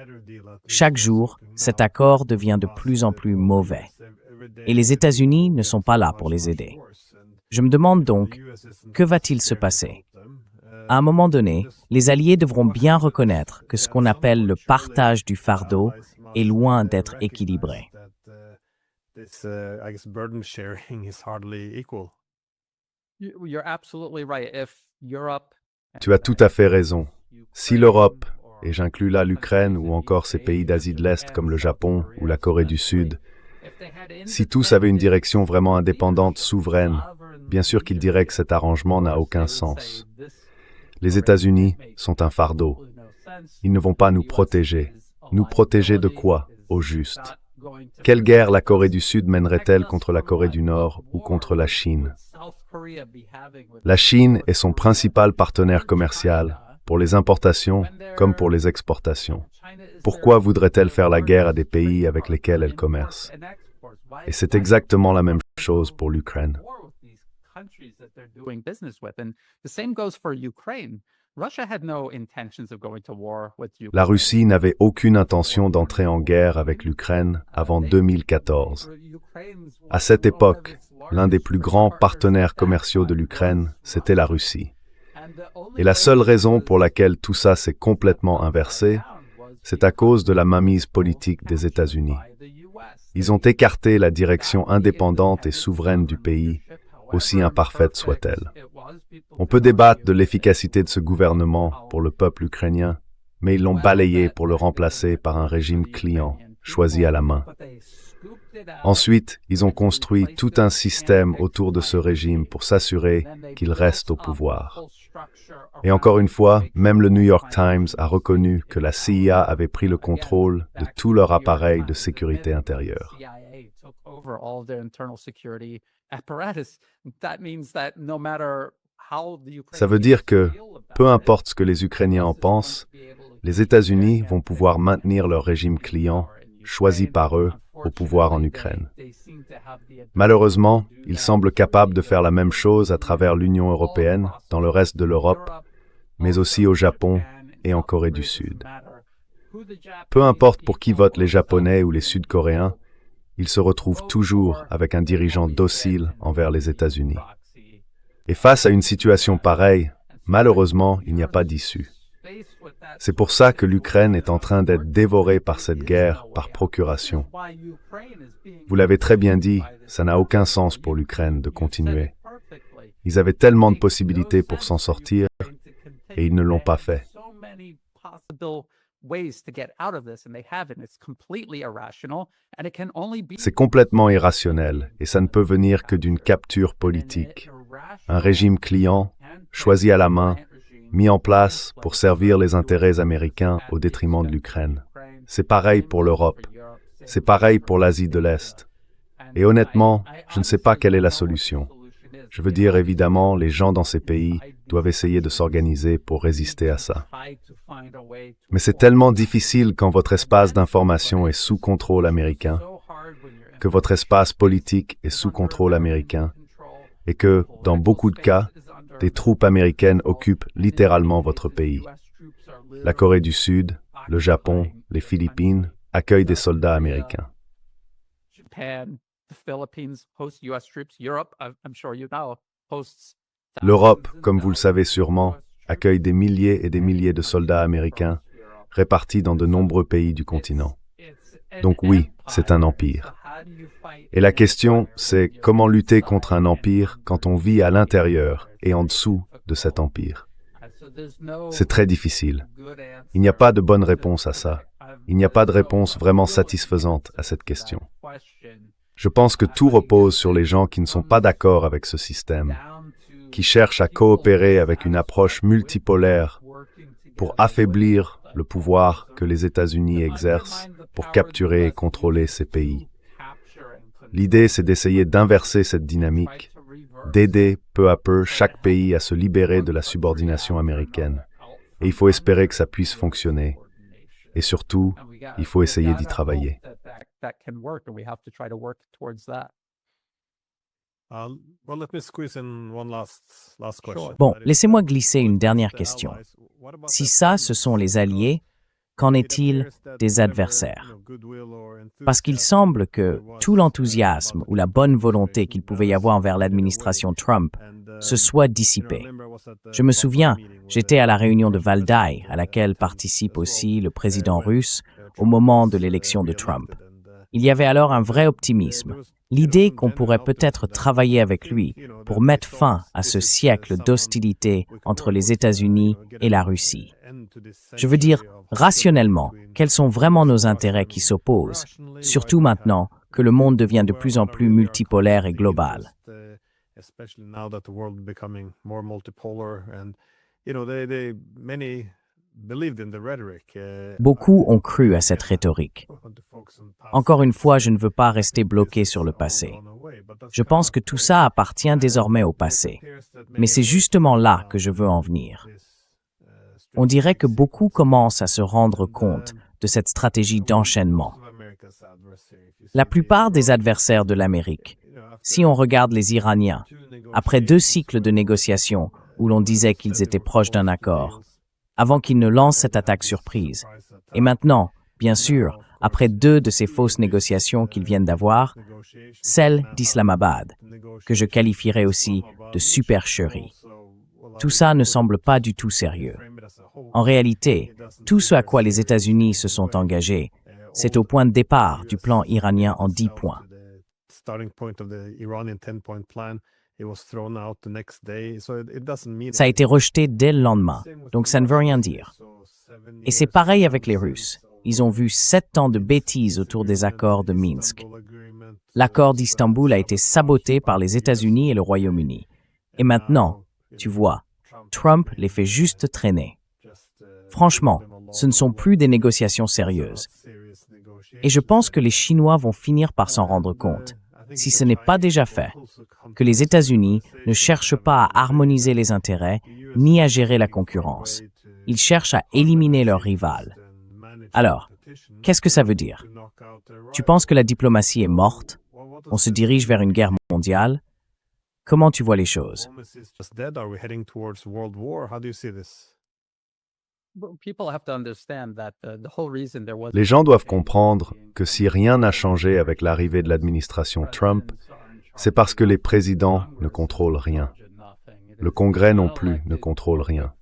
Chaque jour, cet accord devient de plus en plus mauvais. Et les États-Unis ne sont pas là pour les aider. Je me demande donc, que va-t-il se passer? À un moment donné, les Alliés devront bien reconnaître que ce qu'on appelle le partage du fardeau est loin d'être équilibré. Tu as tout à fait raison. Si l'Europe, et j'inclus là l'Ukraine ou encore ces pays d'Asie de l'Est comme le Japon ou la Corée du Sud, si tous avaient une direction vraiment indépendante, souveraine, bien sûr qu'ils diraient que cet arrangement n'a aucun sens. Les États-Unis sont un fardeau. Ils ne vont pas nous protéger. Nous protéger de quoi, au juste? Quelle guerre la Corée du Sud mènerait-elle contre la Corée du Nord ou contre la Chine? La Chine est son principal partenaire commercial, pour les importations comme pour les exportations. Pourquoi voudrait-elle faire la guerre à des pays avec lesquels elle commerce? Et c'est exactement la même chose pour l'Ukraine. La Russie n'avait aucune intention d'entrer en guerre avec l'Ukraine avant 2014. À cette époque, l'un des plus grands partenaires commerciaux de l'Ukraine, c'était la Russie. Et la seule raison pour laquelle tout ça s'est complètement inversé, c'est à cause de la mainmise politique des États-Unis. Ils ont écarté la direction indépendante et souveraine du pays, aussi imparfaite soit-elle. On peut débattre de l'efficacité de ce gouvernement pour le peuple ukrainien, mais ils l'ont balayé pour le remplacer par un régime client, choisi à la main. Ensuite, ils ont construit tout un système autour de ce régime pour s'assurer qu'il reste au pouvoir. Et encore une fois, même le New York Times a reconnu que la CIA avait pris le contrôle de tout leur appareil de sécurité intérieure. Ça veut dire que, peu importe ce que les Ukrainiens en pensent, les États-Unis vont pouvoir maintenir leur régime client, choisi par eux, au pouvoir en Ukraine. Malheureusement, ils semblent capables de faire la même chose à travers l'Union européenne, dans le reste de l'Europe, mais aussi au Japon et en Corée du Sud. Peu importe pour qui votent les Japonais ou les Sud-Coréens, ils se retrouvent toujours avec un dirigeant docile envers les États-Unis. Et face à une situation pareille, malheureusement, il n'y a pas d'issue. C'est pour ça que l'Ukraine est en train d'être dévorée par cette guerre par procuration. Vous l'avez très bien dit, ça n'a aucun sens pour l'Ukraine de continuer. Ils avaient tellement de possibilités pour s'en sortir, et ils ne l'ont pas fait. C'est complètement irrationnel, et ça ne peut venir que d'une capture politique. Un régime client, choisi à la main, mis en place pour servir les intérêts américains au détriment de l'Ukraine. C'est pareil pour l'Europe. C'est pareil pour l'Asie de l'Est. Et honnêtement, je ne sais pas quelle est la solution. Je veux dire, évidemment, les gens dans ces pays doivent essayer de s'organiser pour résister à ça. Mais c'est tellement difficile quand votre espace d'information est sous contrôle américain, que votre espace politique est sous contrôle américain, et que, dans beaucoup de cas, des troupes américaines occupent littéralement votre pays. La Corée du Sud, le Japon, les Philippines accueillent des soldats américains. L'Europe, comme vous le savez sûrement, accueille des milliers et des milliers de soldats américains répartis dans de nombreux pays du continent. Donc oui, c'est un empire. Et la question, c'est comment lutter contre un empire quand on vit à l'intérieur et en dessous de cet empire. C'est très difficile. Il n'y a pas de bonne réponse à ça. Il n'y a pas de réponse vraiment satisfaisante à cette question. Je pense que tout repose sur les gens qui ne sont pas d'accord avec ce système, qui cherchent à coopérer avec une approche multipolaire pour affaiblir le pouvoir que les États-Unis exercent pour capturer et contrôler ces pays. L'idée, c'est d'essayer d'inverser cette dynamique, d'aider peu à peu chaque pays à se libérer de la subordination américaine. Et il faut espérer que ça puisse fonctionner. Et surtout, il faut essayer d'y travailler. Bon, laissez-moi glisser une dernière question. Si ça, ce sont les alliés, qu'en est-il des adversaires? Parce qu'il semble que tout l'enthousiasme ou la bonne volonté qu'il pouvait y avoir envers l'administration Trump se soit dissipé. Je me souviens, j'étais à la réunion de Valdai, à laquelle participe aussi le président russe au moment de l'élection de Trump. Il y avait alors un vrai optimisme. L'idée qu'on pourrait peut-être travailler avec lui pour mettre fin à ce siècle d'hostilité entre les États-Unis et la Russie. Je veux dire, rationnellement, quels sont vraiment nos intérêts qui s'opposent, surtout maintenant que le monde devient de plus en plus multipolaire et global. especially now that the world is becoming more multipolar and they many believed in the rhetoric. Beaucoup ont cru à cette rhétorique. Encore une fois, je ne veux pas rester bloqué sur le passé. Je pense que tout ça appartient désormais au passé. Mais c'est justement là que je veux en venir. On dirait que beaucoup commencent à se rendre compte de cette stratégie d'enchaînement. La plupart des adversaires de l'Amérique, si on regarde les Iraniens, après 2 cycles de négociations où l'on disait qu'ils étaient proches d'un accord, avant qu'ils ne lancent cette attaque surprise, et maintenant, bien sûr, après 2 de ces fausses négociations qu'ils viennent d'avoir, celle d'Islamabad, que je qualifierais aussi de supercherie. Tout ça ne semble pas du tout sérieux. En réalité, tout ce à quoi les États-Unis se sont engagés, c'est au point de départ du plan iranien en 10 points. Ça a été rejeté dès le lendemain, donc ça ne veut rien dire. Et c'est pareil avec les Russes. Ils ont vu 7 ans de bêtises autour des accords de Minsk. L'accord d'Istanbul a été saboté par les États-Unis et le Royaume-Uni. Et maintenant, tu vois, Trump les fait juste traîner. Franchement, ce ne sont plus des négociations sérieuses. Et je pense que les Chinois vont finir par s'en rendre compte, si ce n'est pas déjà fait, que les États-Unis ne cherchent pas à harmoniser les intérêts ni à gérer la concurrence. Ils cherchent à éliminer leur rival. Alors, qu'est-ce que ça veut dire? Tu penses que la diplomatie est morte? On se dirige vers une guerre mondiale? Comment tu vois les choses? Les gens doivent comprendre que si rien n'a changé avec l'arrivée de l'administration Trump, c'est parce que les présidents ne contrôlent rien. Le Congrès non plus ne contrôle rien.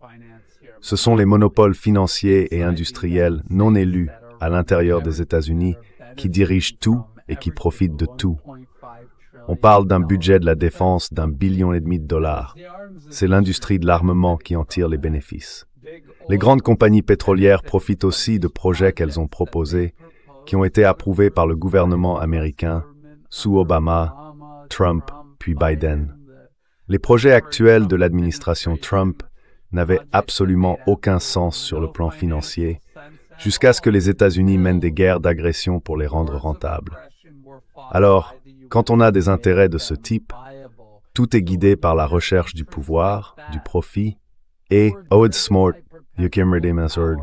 Ce sont les monopoles financiers et industriels non élus à l'intérieur des États-Unis qui dirigent tout et qui profitent de tout. On parle d'un budget de la défense d'1,5 billion de dollars. C'est l'industrie de l'armement qui en tire les bénéfices. Les grandes compagnies pétrolières profitent aussi de projets qu'elles ont proposés, qui ont été approuvés par le gouvernement américain, sous Obama, Trump, puis Biden. Les projets actuels de l'administration Trump n'avaient absolument aucun sens sur le plan financier, jusqu'à ce que les États-Unis mènent des guerres d'agression pour les rendre rentables. Alors, quand on a des intérêts de ce type, tout est guidé par la recherche du pouvoir, du profit, et « oh, it's smart, you can redeem us word ».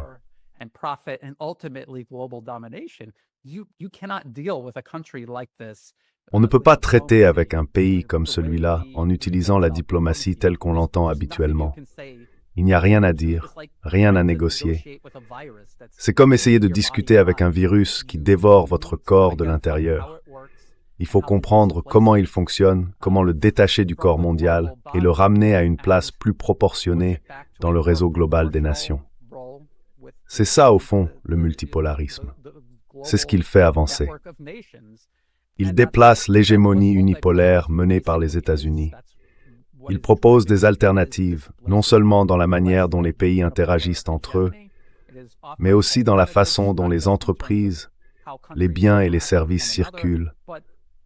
On ne peut pas traiter avec un pays comme celui-là en utilisant la diplomatie telle qu'on l'entend habituellement. Il n'y a rien à dire, rien à négocier. C'est comme essayer de discuter avec un virus qui dévore votre corps de l'intérieur. Il faut comprendre comment il fonctionne, comment le détacher du corps mondial et le ramener à une place plus proportionnée dans le réseau global des nations. C'est ça, au fond, le multipolarisme. C'est ce qu'il fait avancer. Il déplace l'hégémonie unipolaire menée par les États-Unis. Il propose des alternatives, non seulement dans la manière dont les pays interagissent entre eux, mais aussi dans la façon dont les entreprises, les biens et les services circulent,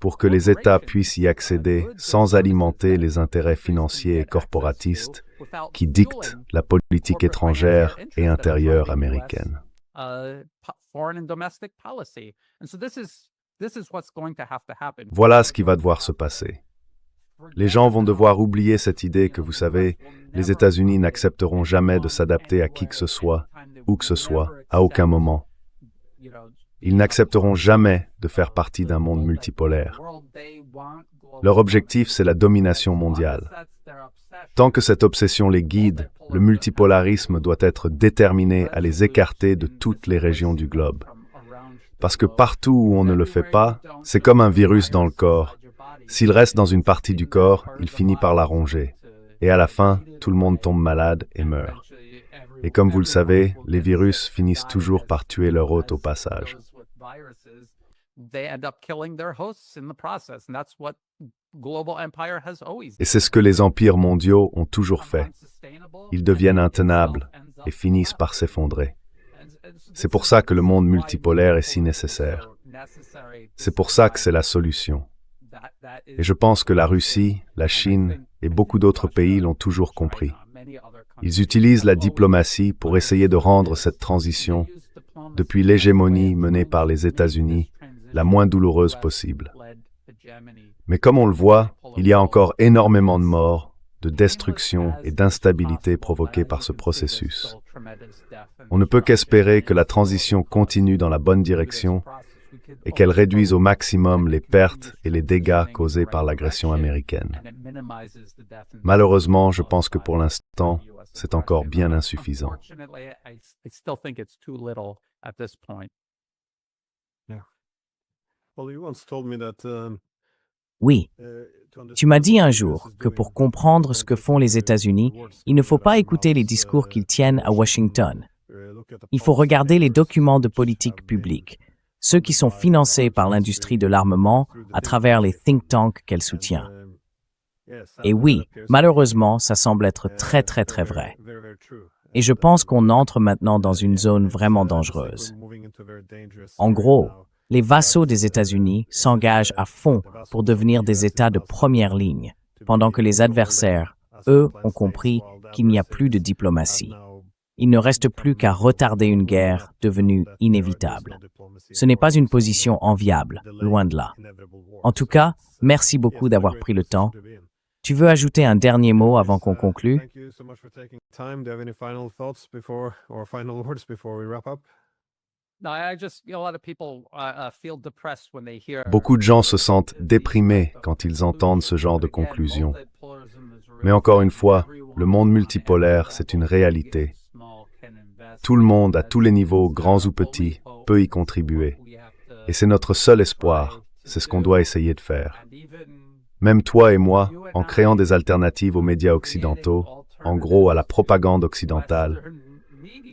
pour que les États puissent y accéder sans alimenter les intérêts financiers et corporatistes qui dictent la politique étrangère et intérieure américaine. Voilà ce qui va devoir se passer. Les gens vont devoir oublier cette idée que, vous savez, les États-Unis n'accepteront jamais de s'adapter à qui que ce soit, où que ce soit, à aucun moment. Ils n'accepteront jamais de faire partie d'un monde multipolaire. Leur objectif, c'est la domination mondiale. Tant que cette obsession les guide, le multipolarisme doit être déterminé à les écarter de toutes les régions du globe. Parce que partout où on ne le fait pas, c'est comme un virus dans le corps. S'il reste dans une partie du corps, il finit par la ronger. Et à la fin, tout le monde tombe malade et meurt. Et comme vous le savez, les virus finissent toujours par tuer leur hôte au passage. Et c'est ce que les empires mondiaux ont toujours fait. Ils deviennent intenables et finissent par s'effondrer. C'est pour ça que le monde multipolaire est si nécessaire. C'est pour ça que c'est la solution. Et je pense que la Russie, la Chine et beaucoup d'autres pays l'ont toujours compris. Ils utilisent la diplomatie pour essayer de rendre cette transition, depuis l'hégémonie menée par les États-Unis, la moins douloureuse possible. Mais comme on le voit, il y a encore énormément de morts, de destruction et d'instabilité provoquées par ce processus. On ne peut qu'espérer que la transition continue dans la bonne direction et qu'elle réduise au maximum les pertes et les dégâts causés par l'agression américaine. Malheureusement, je pense que pour l'instant, c'est encore bien insuffisant. Well, you once told me that, Oui, tu m'as dit un jour que pour comprendre ce que font les États-Unis, il ne faut pas écouter les discours qu'ils tiennent à Washington. Il faut regarder les documents de politique publique, ceux qui sont financés par l'industrie de l'armement à travers les think tanks qu'elle soutient. Et oui, malheureusement, ça semble être très vrai. Et je pense qu'on entre maintenant dans une zone vraiment dangereuse. En gros, les vassaux des États-Unis s'engagent à fond pour devenir des États de première ligne, pendant que les adversaires, eux, ont compris qu'il n'y a plus de diplomatie. Il ne reste plus qu'à retarder une guerre devenue inévitable. Ce n'est pas une position enviable, loin de là. En tout cas, merci beaucoup d'avoir pris le temps. Tu veux ajouter un dernier mot avant qu'on conclue? Thank you so much for taking time. Do you have any final thoughts before or final words before we wrap up? No, I just, a lot of people feel depressed when they hear. Beaucoup de gens se sentent déprimés quand ils entendent ce genre de conclusion. Mais encore une fois, le monde multipolaire, c'est une réalité. Tout le monde, à tous les niveaux, grands ou petits, peut y contribuer. Et c'est notre seul espoir, c'est ce qu'on doit essayer de faire. Même toi et moi, en créant des alternatives aux médias occidentaux, en gros à la propagande occidentale,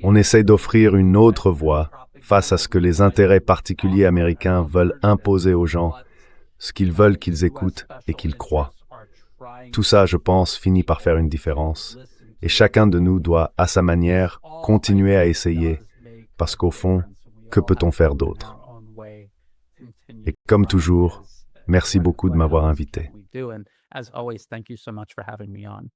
on essaie d'offrir une autre voie face à ce que les intérêts particuliers américains veulent imposer aux gens, ce qu'ils veulent qu'ils écoutent et qu'ils croient. Tout ça, je pense, finit par faire une différence. Et chacun de nous doit, à sa manière, continuer à essayer, parce qu'au fond, que peut-on faire d'autre? Et comme toujours, merci beaucoup de m'avoir invité. As always, thank you so much for having me on.